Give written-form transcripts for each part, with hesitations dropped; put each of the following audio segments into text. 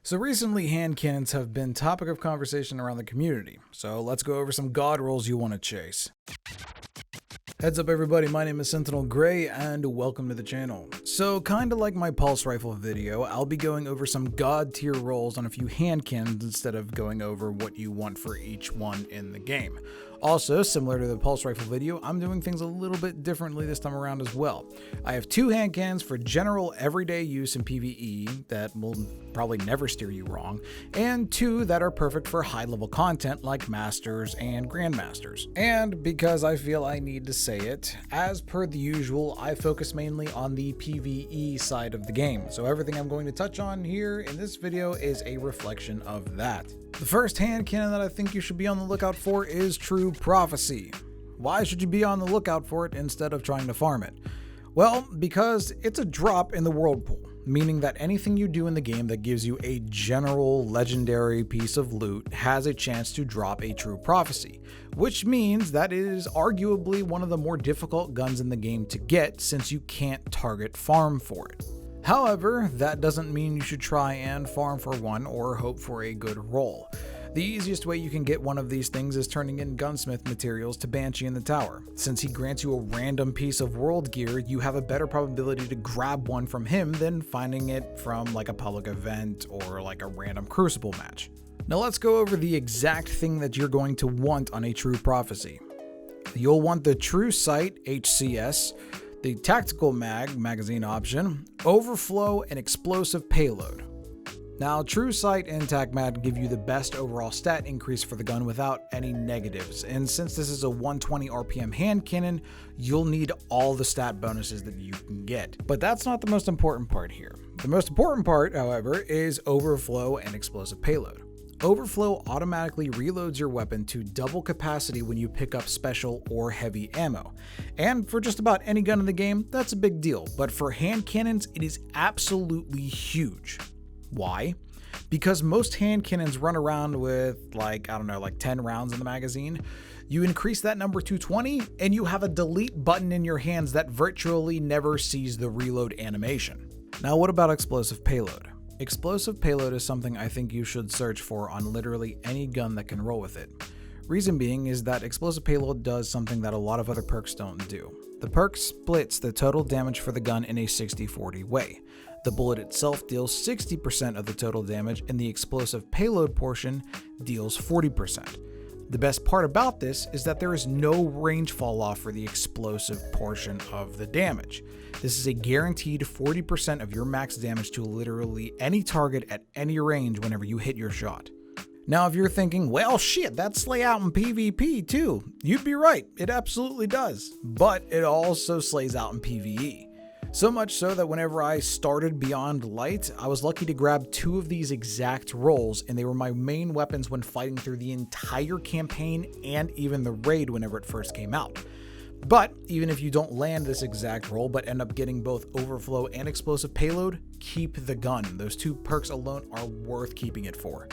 So recently, hand cannons have been topic of conversation around the community, so let's go over some god rolls you want to chase. Heads up everybody, my name is SentinelGray and welcome to the channel. So kinda like my pulse rifle video, I'll be going over some god tier rolls on a few hand cannons instead of going over what you want for each one in the game. Also, similar to the pulse rifle video, I'm doing things a little bit differently this time around as well. I have two hand cannons for general everyday use in PvE that will probably never steer you wrong, and two that are perfect for high level content like Masters and Grandmasters. And because I feel I need to say it, as per the usual, I focus mainly on the PvE side of the game, so everything I'm going to touch on here in this video is a reflection of that. The first hand cannon that I think you should be on the lookout for is True Prophecy. Why should you be on the lookout for it instead of trying to farm it? Well, because it's a drop in the world pool, meaning that anything you do in the game that gives you a general legendary piece of loot has a chance to drop a True Prophecy, which means that it is arguably one of the more difficult guns in the game to get since you can't target farm for it. However, that doesn't mean you should try and farm for one or hope for a good roll. The easiest way you can get one of these things is turning in gunsmith materials to Banshee in the tower. Since he grants you a random piece of world gear, you have a better probability to grab one from him than finding it from like a public event or like a random crucible match. Now let's go over the exact thing that you're going to want on a True Prophecy. You'll want the True Sight HCS, the Tactical magazine option, Overflow, and Explosive Payload. Now, True Sight and Tac Mag give you the best overall stat increase for the gun without any negatives, and since this is a 120 RPM hand cannon, you'll need all the stat bonuses that you can get. But that's not the most important part here. The most important part, however, is Overflow and Explosive Payload. Overflow automatically reloads your weapon to double capacity when you pick up special or heavy ammo. And for just about any gun in the game, that's a big deal, but for hand cannons, it is absolutely huge. Why? Because most hand cannons run around with like 10 rounds in the magazine. You increase that number to 20 and you have a delete button in your hands that virtually never sees the reload animation. Now what about Explosive Payload? Explosive Payload is something I think you should search for on literally any gun that can roll with it. Reason being is that Explosive Payload does something that a lot of other perks don't do. The perk splits the total damage for the gun in a 60-40 way. The bullet itself deals 60% of the total damage and the explosive payload portion deals 40%. The best part about this is that there is no range fall off for the explosive portion of the damage. This is a guaranteed 40% of your max damage to literally any target at any range whenever you hit your shot. Now if you're thinking, well shit, that slay out in PvP too, you'd be right, it absolutely does. But it also slays out in PvE. So much so that whenever I started Beyond Light, I was lucky to grab two of these exact rolls, and they were my main weapons when fighting through the entire campaign and even the raid whenever it first came out. But even if you don't land this exact roll but end up getting both Overflow and Explosive Payload, keep the gun. Those two perks alone are worth keeping it for.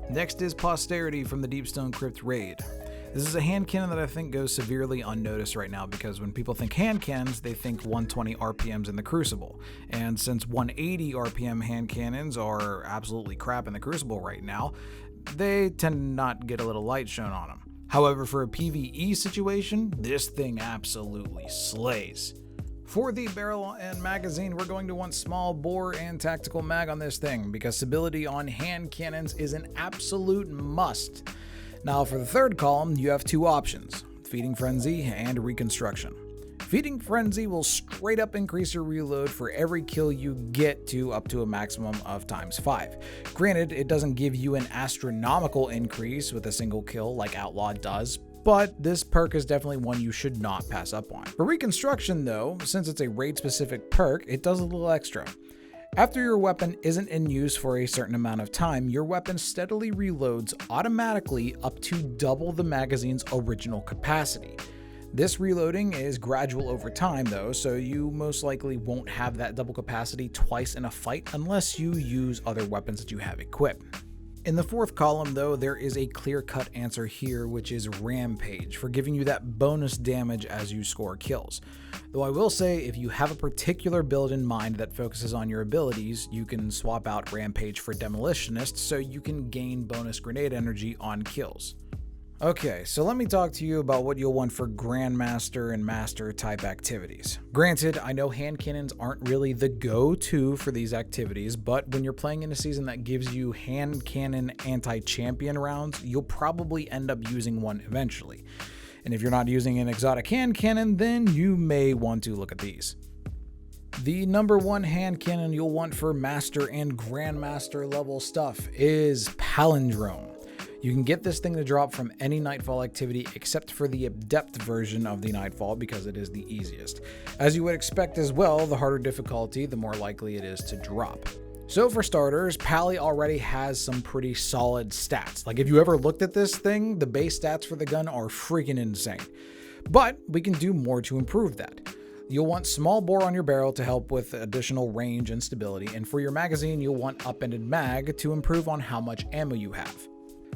Next is Posterity from the Deepstone Crypt raid. This is a hand cannon that I think goes severely unnoticed right now because when people think hand cannons, they think 120 RPMs in the Crucible. And since 180 RPM hand cannons are absolutely crap in the Crucible right now, they tend to not get a little light shown on them. However, for a PvE situation, this thing absolutely slays. For the barrel and magazine, we're going to want small bore and tactical mag on this thing because stability on hand cannons is an absolute must. Now for the third column, you have two options, Feeding Frenzy and Reconstruction. Feeding Frenzy will straight up increase your reload for every kill you get to up to a maximum of ×5. Granted, it doesn't give you an astronomical increase with a single kill like Outlaw does, but this perk is definitely one you should not pass up on. For Reconstruction though, since it's a raid specific perk, it does a little extra. After your weapon isn't in use for a certain amount of time, your weapon steadily reloads automatically up to double the magazine's original capacity. This reloading is gradual over time though, so you most likely won't have that double capacity twice in a fight unless you use other weapons that you have equipped. In the fourth column, though, there is a clear-cut answer here, which is Rampage, for giving you that bonus damage as you score kills. Though I will say, if you have a particular build in mind that focuses on your abilities, you can swap out Rampage for Demolitionist so you can gain bonus grenade energy on kills. Okay, so let me talk to you about what you'll want for Grandmaster and Master type activities. Granted, I know hand cannons aren't really the go-to for these activities, but when you're playing in a season that gives you hand cannon anti-champion rounds, you'll probably end up using one eventually. And if you're not using an exotic hand cannon, then you may want to look at these. The number one hand cannon you'll want for Master and Grandmaster level stuff is Palindrome. You can get this thing to drop from any Nightfall activity except for the Adept version of the Nightfall because it is the easiest. As you would expect as well, the harder difficulty, the more likely it is to drop. So for starters, Pally already has some pretty solid stats. Like if you ever looked at this thing, the base stats for the gun are freaking insane. But we can do more to improve that. You'll want small bore on your barrel to help with additional range and stability, and for your magazine, you'll want upended mag to improve on how much ammo you have.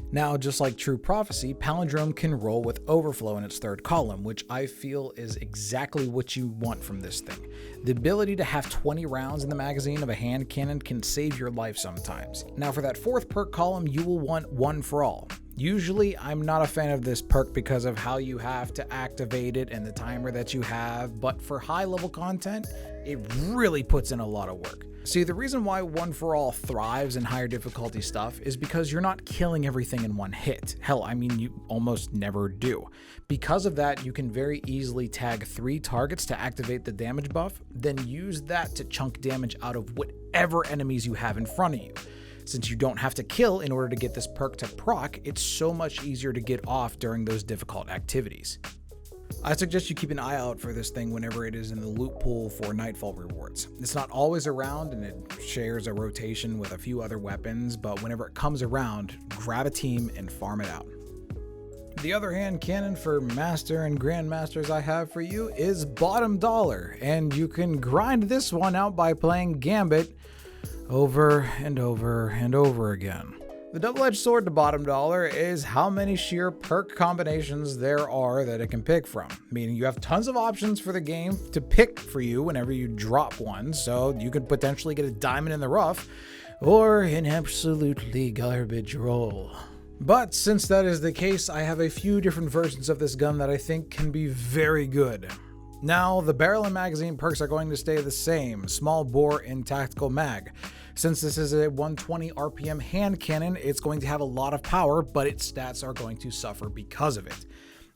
Now, just like True Prophecy, Palindrome can roll with overflow in its third column, which I feel is exactly what you want from this thing. The ability to have 20 rounds in the magazine of a hand cannon can save your life sometimes. Now, for that fourth perk column, you will want One for All. Usually, I'm not a fan of this perk because of how you have to activate it and the timer that you have, but for high-level content, it really puts in a lot of work. See, the reason why One for All thrives in higher difficulty stuff is because you're not killing everything in one hit. Hell, I mean, you almost never do. Because of that, you can very easily tag 3 targets to activate the damage buff, then use that to chunk damage out of whatever enemies you have in front of you. Since you don't have to kill in order to get this perk to proc, it's so much easier to get off during those difficult activities. I suggest you keep an eye out for this thing whenever it is in the loot pool for Nightfall rewards. It's not always around and it shares a rotation with a few other weapons, but whenever it comes around, grab a team and farm it out. The other hand cannon for Master and Grandmasters I have for you is Bottom Dollar, and you can grind this one out by playing Gambit over and over and over again. The double-edged sword to Bottom Dollar is how many sheer perk combinations there are that it can pick from, meaning you have tons of options for the game to pick for you whenever you drop one, so you could potentially get a diamond in the rough or an absolutely garbage roll. But since that is the case, I have a few different versions of this gun that I think can be very good. Now, the barrel and magazine perks are going to stay the same, small bore and tactical mag. Since this is a 120 RPM hand cannon, it's going to have a lot of power, but its stats are going to suffer because of it.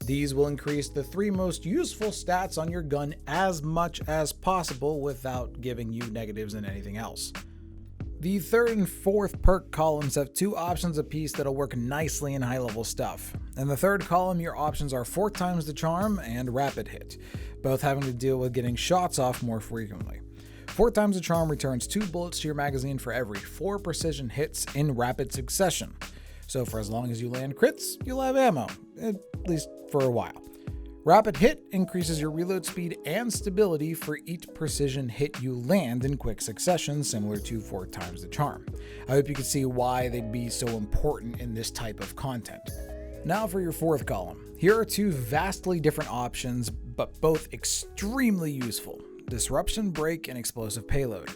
These will increase the 3 most useful stats on your gun as much as possible without giving you negatives in anything else. The third and fourth perk columns have 2 options apiece that'll work nicely in high level stuff. In the third column, your options are 4 times the charm and rapid hit, both having to deal with getting shots off more frequently. 4 times the charm returns 2 bullets to your magazine for every 4 precision hits in rapid succession. So for as long as you land crits, you'll have ammo, at least for a while. Rapid hit increases your reload speed and stability for each precision hit you land in quick succession, similar to 4 times the charm. I hope you can see why they'd be so important in this type of content. Now for your fourth column. Here are 2 vastly different options, but both extremely useful: Disruption Break and Explosive Payload.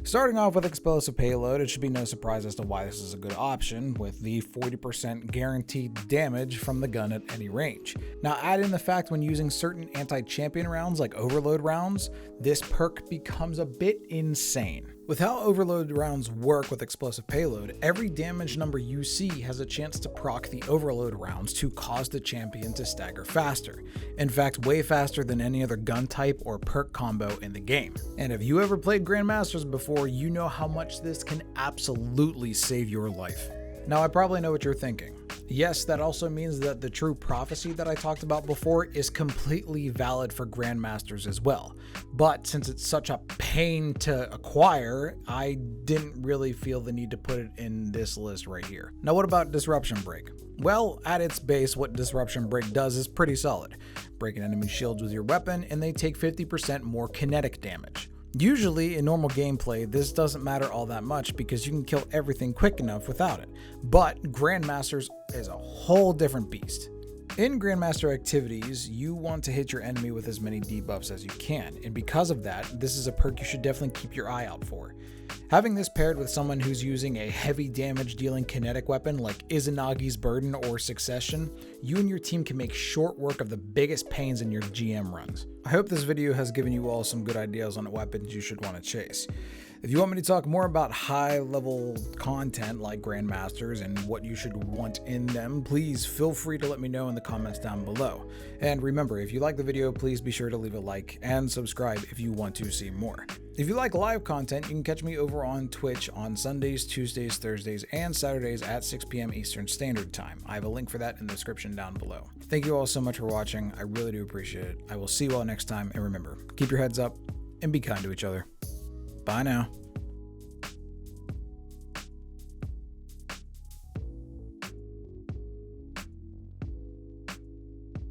Starting off with Explosive Payload, it should be no surprise as to why this is a good option, with the 40% guaranteed damage from the gun at any range. Now add in the fact when using certain anti-champion rounds like Overload rounds, this perk becomes a bit insane. With how Overload rounds work with Explosive Payload, every damage number you see has a chance to proc the Overload rounds to cause the champion to stagger faster. In fact, way faster than any other gun type or perk combo in the game. And if you ever played Grandmasters before, you know how much this can absolutely save your life. Now I probably know what you're thinking. Yes, that also means that the True Prophecy that I talked about before is completely valid for Grandmasters as well. But since it's such a pain to acquire, I didn't really feel the need to put it in this list right here. Now what about Disruption Break? Well, at its base, what Disruption Break does is pretty solid. Break an enemy shields with your weapon and they take 50% more kinetic damage. Usually in normal gameplay, this doesn't matter all that much because you can kill everything quick enough without it, but Grandmasters is a whole different beast. In Grandmaster activities, you want to hit your enemy with as many debuffs as you can, and because of that, this is a perk you should definitely keep your eye out for. Having this paired with someone who's using a heavy damage dealing kinetic weapon like Izanagi's Burden or Succession, you and your team can make short work of the biggest pains in your GM runs. I hope this video has given you all some good ideas on weapons you should want to chase. If you want me to talk more about high level content like Grandmasters and what you should want in them, please feel free to let me know in the comments down below. And remember, if you like the video, please be sure to leave a like and subscribe if you want to see more. If you like live content, you can catch me over on Twitch on Sundays, Tuesdays, Thursdays, and Saturdays at 6 p.m. Eastern Standard Time. I have a link for that in the description down below. Thank you all so much for watching. I really do appreciate it. I will see you all next time, and remember, keep your heads up and be kind to each other. Bye now.